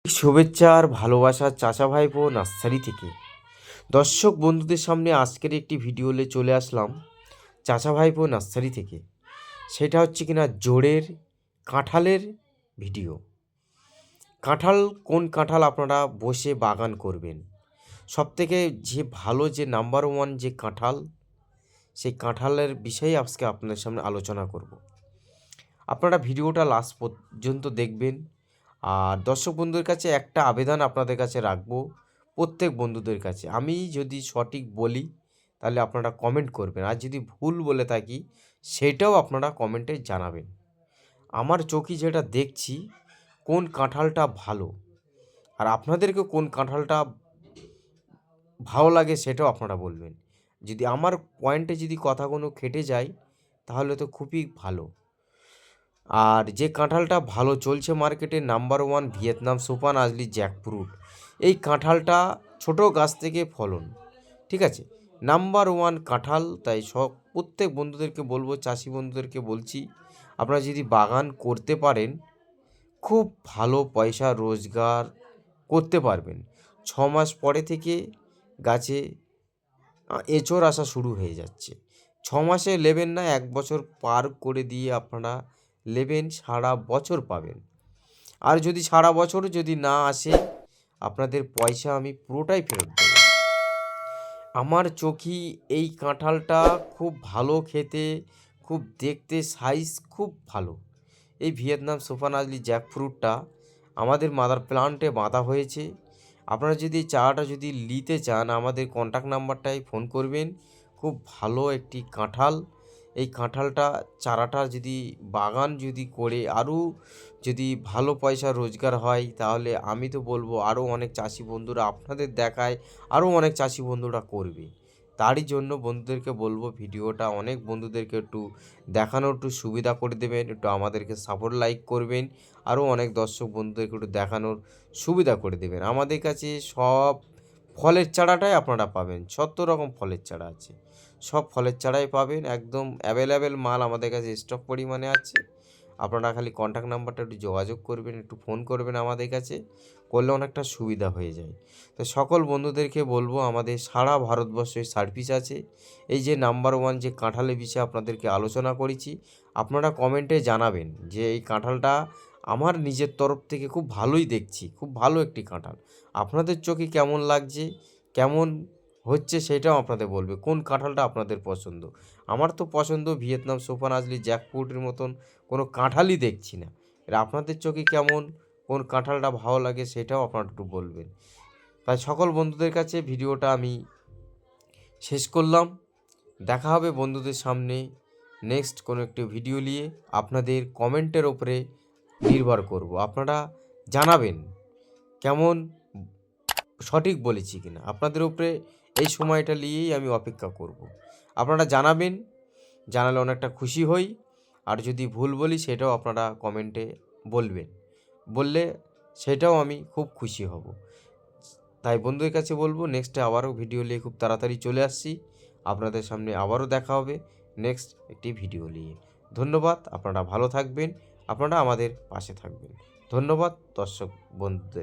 শুভেচ্ছা আর ভালোবাসা চাচা ভাইপো নার্সারি থেকে। দর্শক বন্ধুদের সামনে আজকের একটি ভিডিও নিয়ে চলে আসলাম চাচা ভাইপো নার্সারি থেকে। সেটা হচ্ছে কিনা জোড়ের কাঁঠালের ভিডিও। কাঁঠাল কোন কাঁঠাল আপনারা বসে বাগান করবেন, সবথেকে যে ভালো যে নাম্বার ওয়ান যে কাঁঠাল, সেই কাঁঠালের বিষয়ে আজকে আপনাদের সামনে আলোচনা করব। আপনারা ভিডিওটা লাস্ট পর্যন্ত দেখবেন। আর দর্শক বন্ধুদের কাছে একটা আবেদন আপনাদের কাছে রাখবো, প্রত্যেক বন্ধুদের কাছে, আমি যদি সঠিক বলি তাহলে আপনারা কমেন্ট করবেন, আর যদি ভুল বলে থাকি সেটাও আপনারা কমেন্টে জানাবেন। আমার চোখে যেটা দেখছি কোন কাঁঠালটা ভালো, আর আপনাদেরকে কোন কাঁঠালটা ভালো লাগে সেটাও আপনারা বলবেন। যদি আমার পয়েন্টে যদি কথাগুলো খেটে যায় তাহলে তো খুবই ভালো। আর যে কাঁঠালটা ভালো চলছে মার্কেটে, নাম্বার ওয়ান ভিয়েতনাম সুপার নাজলি জ্যাকফ্রুট। এই কাঁঠালটা ছোট গাছ থেকে ফলন, ঠিক আছে, নাম্বার ওয়ান কাঁঠাল। তাই সব প্রত্যেক বন্ধুদেরকে বলবো, চাষি বন্ধুদেরকে বলছি, আপনারা যদি বাগান করতে পারেন খুব ভালো পয়সা রোজগার করতে পারবেন। 6 মাস পরে থেকে গাছে এঁচড় আসা শুরু হয়ে যাচ্ছে। 6 মাসে নেবেন না, 1 বছর পার করে দিয়ে আপনারা নেবেন, সারা বছর পাবেন। আর যদি সারা বছর যদি না আসে আপনাদের পয়সা আমি পুরোটাই ফেরত দেব। আমার চোখে এই কাঁঠালটা খুব ভালো খেতে, খুব দেখতে, সাইজ খুব ভালো। এই ভিয়েতনাম সুপার নাজলি জ্যাকফ্রুটটা আমাদের মাদার প্লান্টে বাঁধা হয়েছে। আপনারা যদি চারাটা যদি নিতে চান আমাদের কন্ট্যাক্ট নাম্বারটায় ফোন করবেন। খুব ভালো একটি কাঁঠাল। এই কাঁঠালটা চারাটা যদি বাগান যদি করে আরও যদি ভালো পয়সা রোজগার হয় তাহলে আমি তো বলবো আরও অনেক চাষি বন্ধুরা আপনাদের দেখায় আরও অনেক চাষি বন্ধুরা করবে। তারই জন্য বন্ধুদেরকে বলবো ভিডিওটা অনেক বন্ধুদেরকে একটু দেখানোর একটু সুবিধা করে দেবেন, একটু আমাদেরকে সাপোর্ট লাইক করবেন, আরও অনেক দর্শক বন্ধুদেরকে একটু দেখানোর সুবিধা করে দেবেন। আমাদের কাছে সব ফলের চারাটাই আপনারা পাবেন, 70 রকম ফলের চারা আছে, সব ফলের চারাই পাবেন, একদম অ্যাভেলেবেল মাল আমাদের কাছে স্টক পরিমাণে আছে। আপনারা খালি কন্ট্যাক্ট নাম্বারটা একটু যোগাযোগ করবেন, একটু ফোন করবেন আমাদের কাছে, করলে অনেকটা সুবিধা হয়ে যায়। তো সকল বন্ধুদেরকে বলবো আমাদের সারা ভারতবর্ষে সার্ভিস আছে। এই যে নাম্বার ওয়ান যে কাঁঠালের বিষয়ে আপনাদেরকে আলোচনা করেছি, আপনারা কমেন্টে জানাবেন যে এই কাঁঠালটা আমার নিজের তরফ থেকে খুব ভালোই দেখছি, খুব ভালো একটি কাঁঠাল। আপনাদের চোখে কেমন লাগছে, কেমন হচ্ছে সেটাও আপনাদের বলবে, কোন কাঁঠালটা আপনাদের পছন্দ। আমার তো পছন্দ ভিয়েতনাম সুপার নাজলি জ্যাকফ্রুটের মতন কোনো কাঁঠালই দেখছি না। এর আপনাদের চোখে কেমন, কোন কাঁঠালটা ভালো লাগে সেটাও আপনারা একটু বলবেন। তাই সকল বন্ধুদের কাছে ভিডিওটা আমি শেষ করলাম। দেখা হবে বন্ধুদের সামনে নেক্সট কোনো একটি ভিডিও নিয়ে। আপনাদের কমেন্টের ওপরে নির্ভর করব, আপনারা জানাবেন কেমন সঠিক বলেছি কিনা, আপনাদের উপরে এই সময়টা নিয়েই আমি অপেক্ষা করব। আপনারা জানাবেন, জানালে অনেকটা খুশি হই। আর যদি ভুল বলি সেটাও আপনারা কমেন্টে বলবেন, বললে সেটাও আমি খুব খুশি হব। তাই বন্ধুদের কাছে বলবো নেক্সটে আবারও ভিডিও নিয়ে খুব তাড়াতাড়ি চলে আসছি। আপনাদের সামনে আবারও দেখা হবে নেক্সট একটি ভিডিও নিয়ে। ধন্যবাদ, আপনারা ভালো থাকবেন, আপনারা আমাদের পাশে থাকবেন। ধন্যবাদ দর্শক বন্ধুদের।